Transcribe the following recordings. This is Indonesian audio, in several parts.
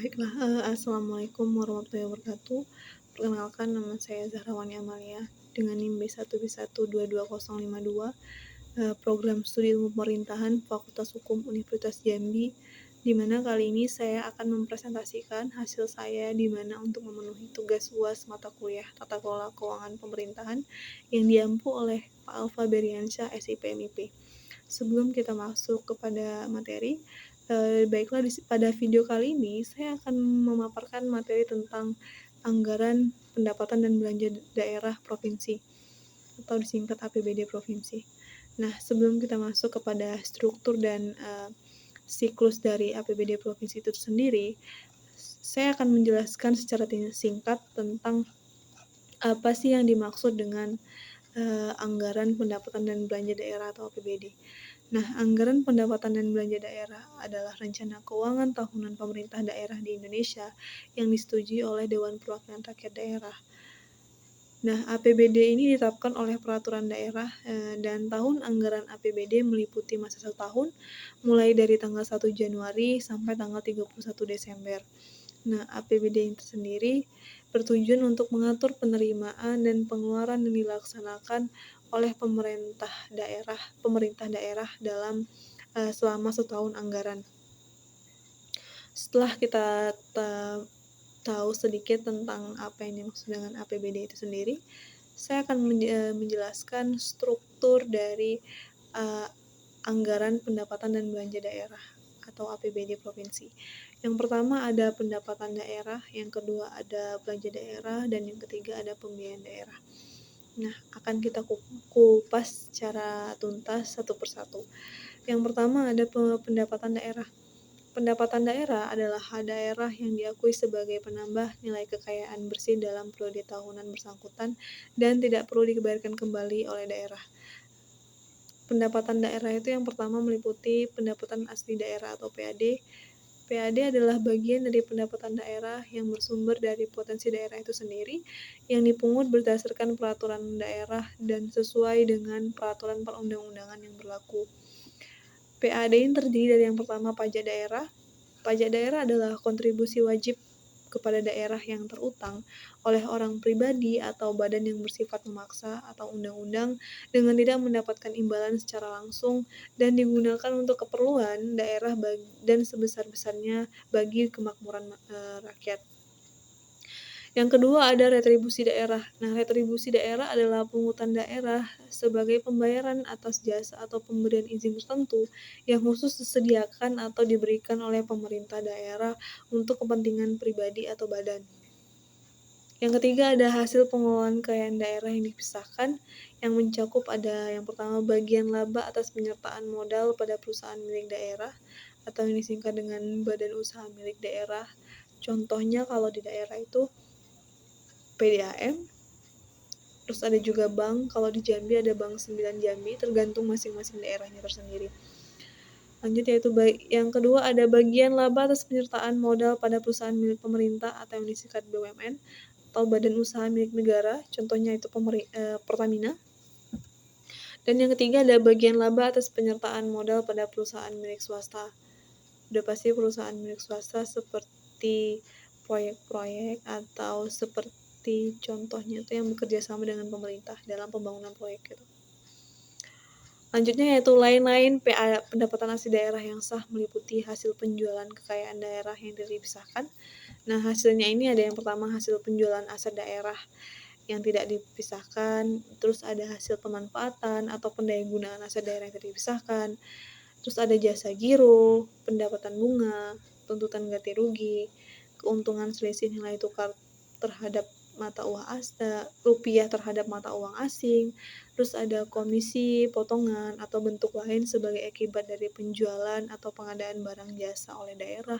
Baiklah, assalamualaikum warahmatullahi wabarakatuh. Perkenalkan nama saya Zahrawani Amalia dengan NIM B1B1222052, program studi ilmu pemerintahan Fakultas Hukum Universitas Jambi, di mana kali ini saya akan mempresentasikan hasil saya di mana untuk memenuhi tugas UAS mata kuliah Tata Kelola Keuangan Pemerintahan yang diampu oleh Pak Alfa Beriansyah, SIP MIP. Sebelum kita masuk kepada materi, baiklah pada video kali ini saya akan memaparkan materi tentang anggaran pendapatan dan belanja daerah provinsi atau disingkat APBD provinsi. Nah, sebelum kita masuk kepada struktur dan siklus dari APBD provinsi itu sendiri, saya akan menjelaskan secara singkat tentang apa sih yang dimaksud dengan anggaran pendapatan dan belanja daerah atau APBD. Nah, anggaran pendapatan dan belanja daerah adalah rencana keuangan tahunan pemerintah daerah di Indonesia yang disetujui oleh Dewan Perwakilan Rakyat Daerah. Nah, APBD ini ditetapkan oleh peraturan daerah dan tahun anggaran APBD meliputi masa 1 tahun mulai dari tanggal 1 Januari sampai tanggal 31 Desember. Nah, APBD itu sendiri bertujuan untuk mengatur penerimaan dan pengeluaran yang dilaksanakan oleh pemerintah daerah dalam selama setahun anggaran. Setelah kita tahu sedikit tentang apa yang dimaksud dengan APBD itu sendiri, saya akan menjelaskan struktur dari anggaran pendapatan dan belanja daerah atau APBD provinsi. Yang pertama ada pendapatan daerah, yang kedua ada belanja daerah, dan yang ketiga ada pembiayaan daerah. Nah, akan kita kupas secara tuntas satu persatu. Yang pertama ada pendapatan daerah. Pendapatan daerah adalah daerah yang diakui sebagai penambah nilai kekayaan bersih dalam periode tahunan bersangkutan dan tidak perlu dibayarkan kembali oleh daerah. Pendapatan daerah itu yang pertama meliputi pendapatan asli daerah atau PAD. PAD adalah bagian dari pendapatan daerah yang bersumber dari potensi daerah itu sendiri yang dipungut berdasarkan peraturan daerah dan sesuai dengan peraturan perundang-undangan yang berlaku. PAD ini terdiri dari yang pertama pajak daerah. Pajak daerah adalah kontribusi wajib kepada daerah yang terutang oleh orang pribadi atau badan yang bersifat memaksa atau undang-undang dengan tidak mendapatkan imbalan secara langsung dan digunakan untuk keperluan daerah dan sebesar-besarnya bagi kemakmuran rakyat. Yang kedua ada retribusi daerah. Nah, retribusi daerah adalah pungutan daerah sebagai pembayaran atas jasa atau pemberian izin tertentu yang khusus disediakan atau diberikan oleh pemerintah daerah untuk kepentingan pribadi atau badan. Yang ketiga ada hasil pengelolaan kekayaan daerah yang dipisahkan yang mencakup ada yang pertama bagian laba atas penyertaan modal pada perusahaan milik daerah atau yang disingkat dengan badan usaha milik daerah. Contohnya kalau di daerah itu PDAM, terus ada juga bank, kalau di Jambi ada Bank 9 Jambi, tergantung masing-masing daerahnya tersendiri. Lanjut yaitu yang kedua ada bagian laba atas penyertaan modal pada perusahaan milik pemerintah atau yang disingkat BUMN atau badan usaha milik negara, contohnya itu Pertamina. Dan yang ketiga ada bagian laba atas penyertaan modal pada perusahaan milik swasta. Udah pasti perusahaan milik swasta seperti proyek-proyek atau seperti contohnya itu yang bekerja sama dengan pemerintah dalam pembangunan proyek gitu. Lanjutnya yaitu lain-lain pendapatan asli daerah yang sah meliputi hasil penjualan kekayaan daerah yang tidak dipisahkan. Nah, hasilnya ini ada yang pertama hasil penjualan aset daerah yang tidak dipisahkan, terus ada hasil pemanfaatan atau pendayagunaan aset daerah yang tidak dipisahkan, terus ada jasa giro, pendapatan bunga, tuntutan ganti rugi, keuntungan selisih nilai tukar terhadap mata uang rupiah terhadap mata uang asing, terus ada komisi, potongan, atau bentuk lain sebagai akibat dari penjualan atau pengadaan barang jasa oleh daerah,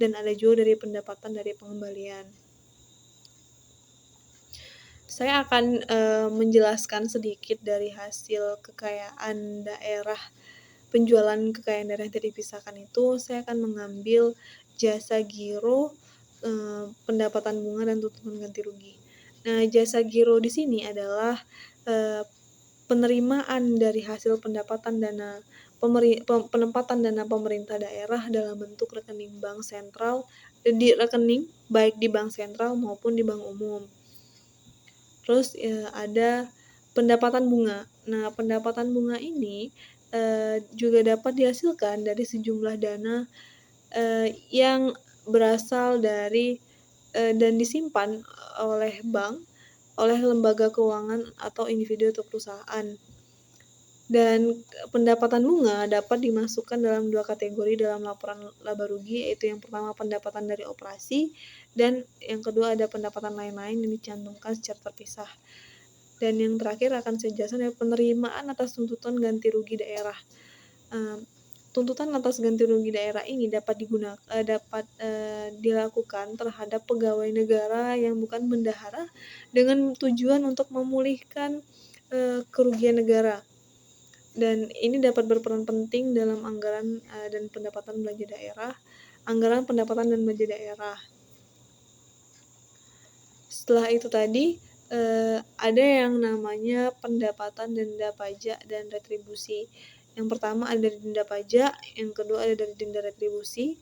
dan ada juga dari pendapatan dari pengembalian. Saya akan menjelaskan sedikit dari hasil kekayaan daerah, penjualan kekayaan daerah yang tidak dipisahkan itu. Saya akan mengambil jasa giro, pendapatan bunga, dan tuntutan ganti rugi. Nah, jasa giro di sini adalah penerimaan dari hasil pendapatan penempatan dana pemerintah daerah dalam bentuk rekening bank sentral di rekening baik di bank sentral maupun di bank umum. Terus ada pendapatan bunga. Nah, pendapatan bunga ini juga dapat dihasilkan dari sejumlah dana yang berasal dari dan disimpan oleh bank, oleh lembaga keuangan atau individu atau perusahaan. Dan pendapatan bunga dapat dimasukkan dalam 2 kategori dalam laporan laba rugi, yaitu yang pertama pendapatan dari operasi dan yang kedua ada pendapatan lain-lain yang dicantumkan secara terpisah. Dan yang terakhir akan saya jelaskan adalah penerimaan atas tuntutan ganti rugi daerah. Tuntutan atas ganti rugi daerah ini dapat dilakukan terhadap pegawai negara yang bukan bendahara dengan tujuan untuk memulihkan kerugian negara. Dan ini dapat berperan penting dalam anggaran dan pendapatan belanja daerah, anggaran pendapatan dan belanja daerah. Setelah itu tadi ada yang namanya pendapatan denda pajak dan retribusi. Yang pertama ada dari denda pajak, yang kedua ada dari denda retribusi.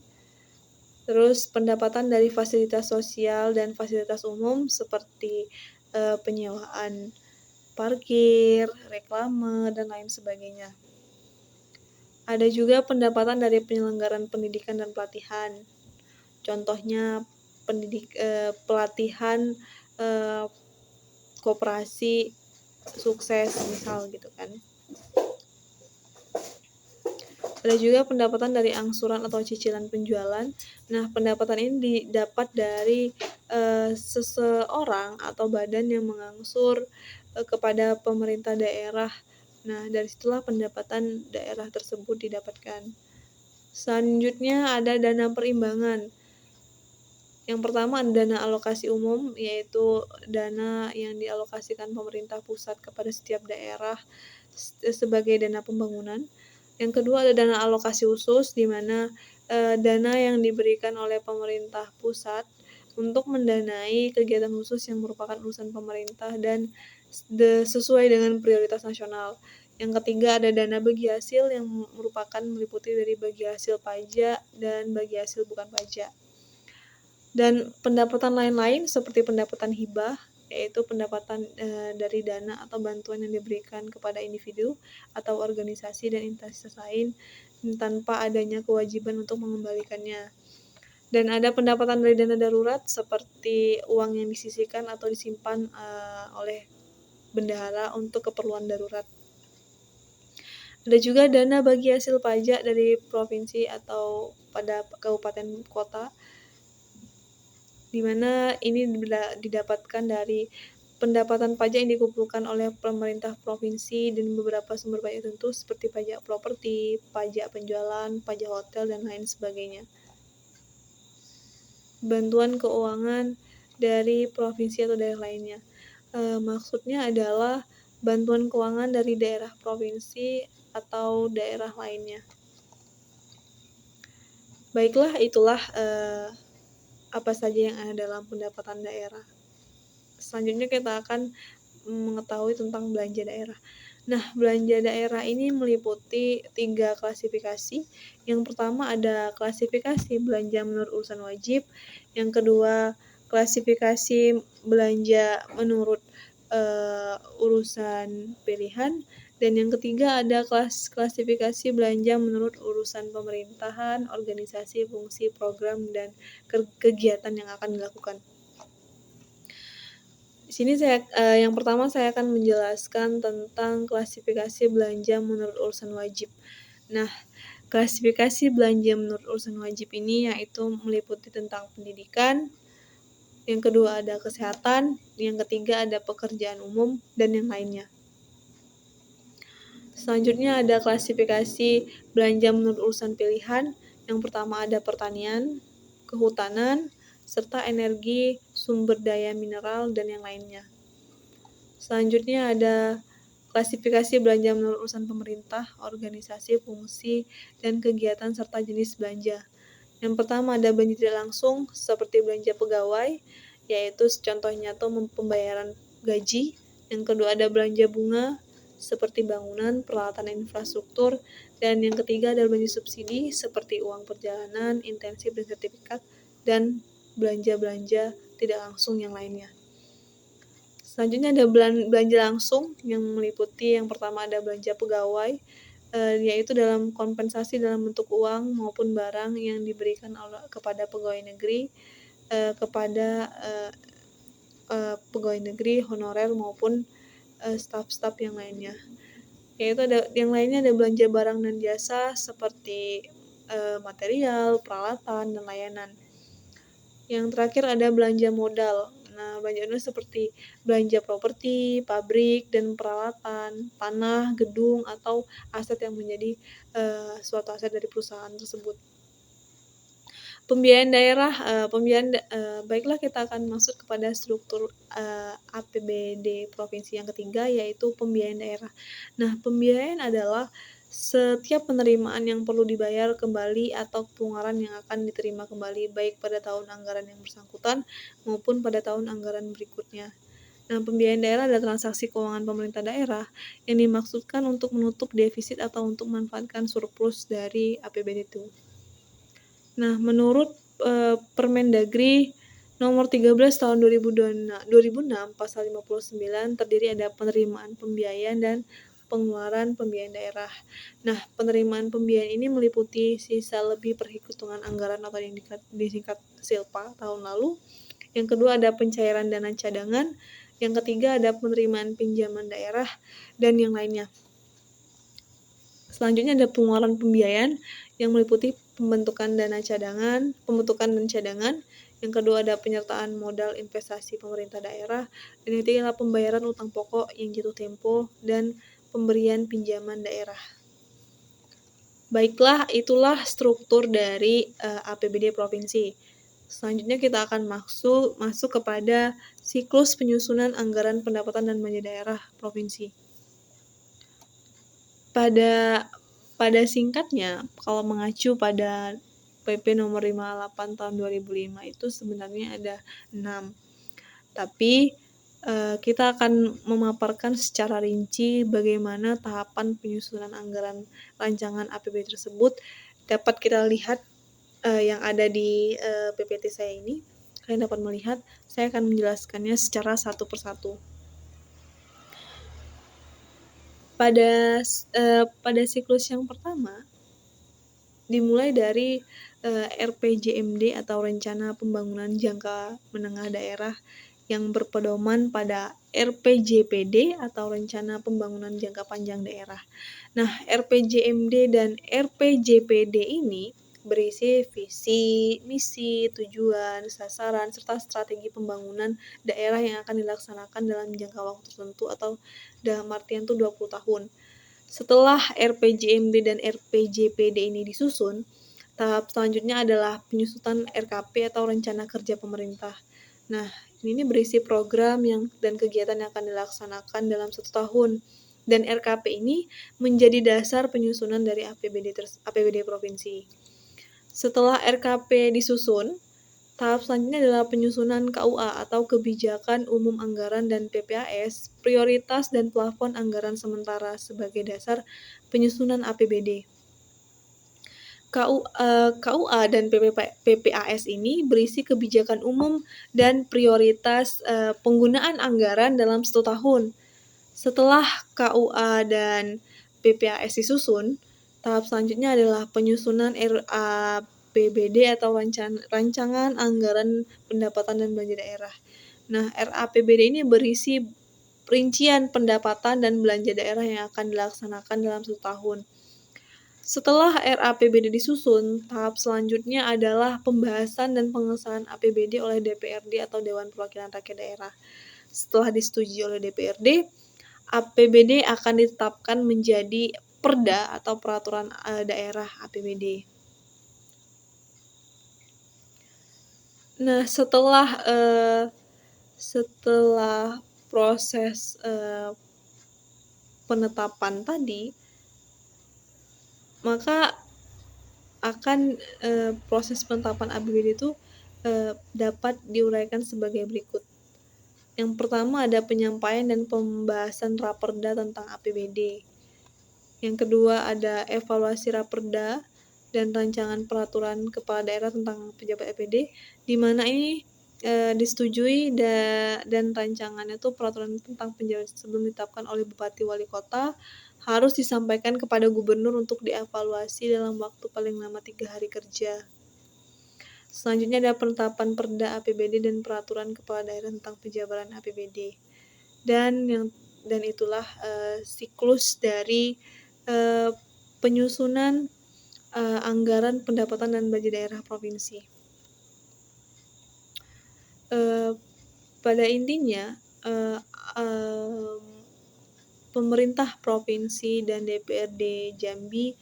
Terus pendapatan dari fasilitas sosial dan fasilitas umum seperti penyewaan parkir, reklame, dan lain sebagainya. Ada juga pendapatan dari penyelenggaraan pendidikan dan pelatihan. Contohnya pelatihan koperasi sukses misal gitu kan. Ada juga pendapatan dari angsuran atau cicilan penjualan. Nah, pendapatan ini didapat dari seseorang atau badan yang mengangsur kepada pemerintah daerah. Nah, dari situlah pendapatan daerah tersebut didapatkan. Selanjutnya ada dana perimbangan. Yang pertama ada dana alokasi umum, yaitu dana yang dialokasikan pemerintah pusat kepada setiap daerah sebagai dana pembangunan. Yang kedua ada dana alokasi khusus, di mana dana yang diberikan oleh pemerintah pusat untuk mendanai kegiatan khusus yang merupakan urusan pemerintah dan sesuai dengan prioritas nasional. Yang ketiga ada dana bagi hasil yang merupakan meliputi dari bagi hasil pajak dan bagi hasil bukan pajak. Dan pendapatan lain-lain seperti pendapatan hibah, yaitu pendapatan dari dana atau bantuan yang diberikan kepada individu atau organisasi dan entitas lain tanpa adanya kewajiban untuk mengembalikannya. Dan ada pendapatan dari dana darurat seperti uang yang disisihkan atau disimpan oleh bendahara untuk keperluan darurat. Ada juga dana bagi hasil pajak dari provinsi atau pada kabupaten kota, di mana ini didapatkan dari pendapatan pajak yang dikumpulkan oleh pemerintah provinsi dan beberapa sumber pajak tertentu seperti pajak properti, pajak penjualan, pajak hotel, dan lain sebagainya. Bantuan keuangan dari provinsi atau daerah lainnya. Maksudnya adalah bantuan keuangan dari daerah provinsi atau daerah lainnya. Baiklah, itulah apa saja yang ada dalam pendapatan daerah. Selanjutnya kita akan mengetahui tentang belanja daerah. Nah, belanja daerah ini meliputi 3 klasifikasi. Yang pertama ada klasifikasi belanja menurut urusan wajib. Yang kedua, klasifikasi belanja menurut urusan pilihan. Dan yang ketiga ada klasifikasi belanja menurut urusan pemerintahan, organisasi, fungsi, program, dan kegiatan yang akan dilakukan. Di sini yang pertama saya akan menjelaskan tentang klasifikasi belanja menurut urusan wajib. Nah, klasifikasi belanja menurut urusan wajib ini yaitu meliputi tentang pendidikan, yang kedua ada kesehatan, yang ketiga ada pekerjaan umum, dan yang lainnya. Selanjutnya ada klasifikasi belanja menurut urusan pilihan. Yang pertama ada pertanian, kehutanan, serta energi, sumber daya mineral, dan yang lainnya. Selanjutnya ada klasifikasi belanja menurut urusan pemerintah, organisasi, fungsi, dan kegiatan serta jenis belanja. Yang pertama ada belanja tidak langsung seperti belanja pegawai, yaitu contohnya pembayaran gaji. Yang kedua ada belanja bunga seperti bangunan, peralatan infrastruktur, dan yang ketiga ada belanja subsidi seperti uang perjalanan, intensif, dan sertifikat. dan belanja-belanja tidak langsung yang lainnya. Selanjutnya ada belanja langsung yang meliputi yang pertama ada belanja pegawai, yaitu dalam kompensasi dalam bentuk uang maupun barang yang diberikan kepada pegawai negeri, kepada pegawai negeri honorer maupun staf-staf yang lainnya. Yaitu yang lainnya ada belanja barang dan jasa seperti material, peralatan, dan layanan. Yang terakhir ada belanja modal. Nah, belanja modal seperti belanja properti, pabrik, dan peralatan, tanah, gedung, atau aset yang menjadi suatu aset dari perusahaan tersebut. Pembiayaan daerah, baiklah kita akan masuk kepada struktur APBD provinsi yang ketiga, yaitu pembiayaan daerah. Nah, pembiayaan adalah setiap penerimaan yang perlu dibayar kembali atau pengeluaran yang akan diterima kembali baik pada tahun anggaran yang bersangkutan maupun pada tahun anggaran berikutnya. Nah, pembiayaan daerah adalah transaksi keuangan pemerintah daerah yang dimaksudkan untuk menutup defisit atau untuk memanfaatkan surplus dari APBD itu. Nah, menurut Permendagri nomor 13 tahun 2006 pasal 59 terdiri ada penerimaan pembiayaan dan pengeluaran pembiayaan daerah. Nah, penerimaan pembiayaan ini meliputi sisa lebih perhitungan anggaran atau yang disingkat SILPA tahun lalu. Yang kedua ada pencairan dana cadangan. Yang ketiga ada penerimaan pinjaman daerah dan yang lainnya. Selanjutnya ada pengeluaran pembiayaan yang meliputi pembentukan dan cadangan. Yang kedua ada penyertaan modal investasi pemerintah daerah. Dan yang ketiga adalah pembayaran utang pokok yang jatuh tempo dan pemberian pinjaman daerah. Baiklah, itulah struktur dari APBD provinsi. Selanjutnya kita akan masuk kepada siklus penyusunan anggaran pendapatan dan belanja daerah provinsi. Pada singkatnya, kalau mengacu pada PP nomor 58 tahun 2005 itu sebenarnya ada 6. Tapi kita akan memaparkan secara rinci bagaimana tahapan penyusunan anggaran rancangan APBD tersebut. Dapat kita lihat yang ada di PPT saya ini. Kalian dapat melihat, saya akan menjelaskannya secara satu persatu. Pada siklus yang pertama dimulai dari RPJMD atau Rencana Pembangunan Jangka Menengah Daerah yang berpedoman pada RPJPD atau Rencana Pembangunan Jangka Panjang Daerah. Nah, RPJMD dan RPJPD ini berisi visi, misi, tujuan, sasaran, serta strategi pembangunan daerah yang akan dilaksanakan dalam jangka waktu tertentu atau dalam artian itu 20 tahun. Setelah RPJMD dan RPJPD ini disusun, tahap selanjutnya adalah penyusunan RKP atau Rencana Kerja Pemerintah. Nah, ini berisi program dan kegiatan yang akan dilaksanakan dalam 1 tahun. Dan RKP ini menjadi dasar penyusunan dari APBD provinsi. Setelah RKP disusun, tahap selanjutnya adalah penyusunan KUA atau Kebijakan Umum Anggaran dan PPAS, prioritas dan plafon anggaran sementara sebagai dasar penyusunan APBD. KUA dan PPAS ini berisi kebijakan umum dan prioritas penggunaan anggaran dalam 1 tahun. Setelah KUA dan PPAS disusun, tahap selanjutnya adalah penyusunan RAPBD atau Rancangan Anggaran Pendapatan dan Belanja Daerah. Nah, RAPBD ini berisi rincian pendapatan dan belanja daerah yang akan dilaksanakan dalam 1 tahun. Setelah RAPBD disusun, tahap selanjutnya adalah pembahasan dan pengesahan APBD oleh DPRD atau Dewan Perwakilan Rakyat Daerah. Setelah disetujui oleh DPRD, APBD akan ditetapkan menjadi Perda atau Peraturan Daerah APBD. Nah, setelah proses penetapan tadi, maka akan proses penetapan APBD itu dapat diuraikan sebagai berikut. Yang pertama ada penyampaian dan pembahasan Raperda tentang APBD. Yang kedua ada evaluasi Raperda. dan rancangan peraturan kepala daerah tentang pejabat APD, di mana ini disetujui dan rancangannya itu peraturan tentang pejabat sebelum ditetapkan oleh bupati wali kota harus disampaikan kepada gubernur untuk dievaluasi dalam waktu paling lama 3 hari kerja. Selanjutnya ada penetapan Perda APBD dan peraturan kepala daerah tentang penjabaran APBD. Dan itulah siklus dari penyusunan anggaran pendapatan dan belanja daerah provinsi. Pada intinya pemerintah provinsi dan DPRD Jambi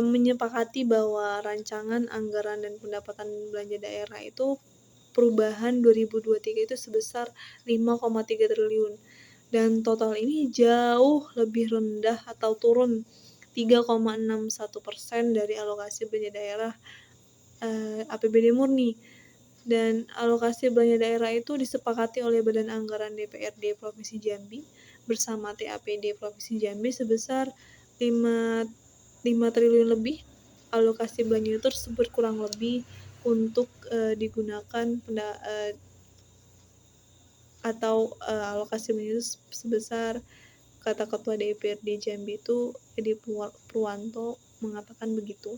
menyepakati bahwa rancangan anggaran dan pendapatan belanja daerah itu perubahan 2023 itu sebesar 5,3 triliun dan total ini jauh lebih rendah atau turun 3,61% dari alokasi belanja daerah APBD murni. Dan alokasi belanja daerah itu disepakati oleh Badan Anggaran DPRD Provinsi Jambi bersama TAPD Provinsi Jambi sebesar 5 triliun lebih. Alokasi belanja tersebut kurang lebih untuk digunakan alokasi belanja sebesar, kata Ketua DPRD Jambi itu Edi Purwanto mengatakan begitu.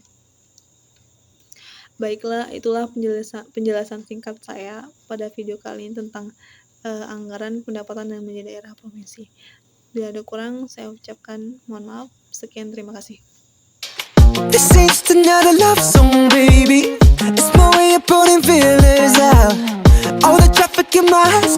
Baiklah, itulah penjelasan singkat saya pada video kali ini tentang anggaran pendapatan dan belanja daerah provinsi. Bila ada kurang, saya ucapkan mohon maaf. Sekian, terima kasih. This ain't just another love song, baby. It's my way of putting feelers out. All the traffic in my head's